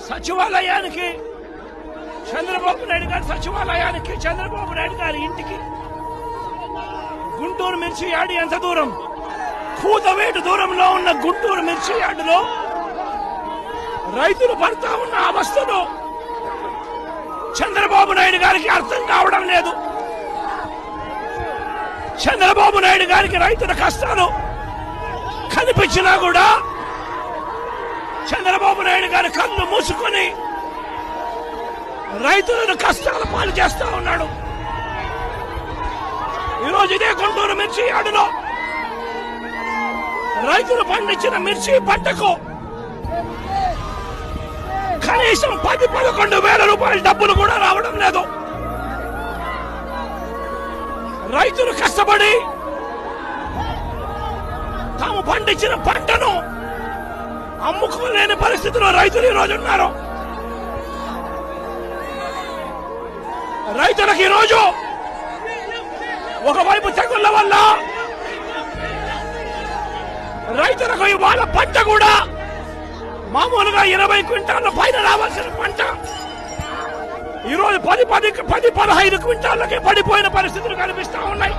సచివాలయానికి చంద్రబాబు నాయుడు గారి సచివాలయానికి చంద్రబాబు నాయుడు గారి ఇంటికి గుంటూరు మిర్చి యార్డు ఎంత దూరం? కూతవేటు దూరంలో ఉన్న గుంటూరు మిర్చి యార్డులో రైతులు పడతా ఉన్న అవస్థను చంద్రబాబు నాయుడు గారికి అర్థం కావడం లేదు. చంద్రబాబు నాయుడు గారికి రైతుల కష్టాలు కనిపించినా కూడా చంద్రబాబు నాయుడు గారి కళ్ళు మూసుకొని రైతులను కష్టాల పాలు చేస్తా ఉన్నాడు. ఈరోజు ఇదే గుంటూరు మిర్చి యార్డులో రైతులు పండించిన మిర్చి పంటకు కనీసం 10-11 వేల రూపాయల డబ్బులు కూడా రావడం లేదు. రైతులు కష్టపడి తాము పండించిన పంటను అమ్ముకోలేని పరిస్థితిలో రైతులు ఈరోజు ఉన్నారు. రైతులకు ఈరోజు ఒకవైపు తెగుళ్ల వల్ల రైతులకు ఇవాళ పంట కూడా మామూలుగా 20 క్వింటాల పైన రావాల్సిన పంట ఈరోజు 10-15 క్వింటాలకి పడిపోయిన పరిస్థితులు కనిపిస్తా ఉన్నాయి.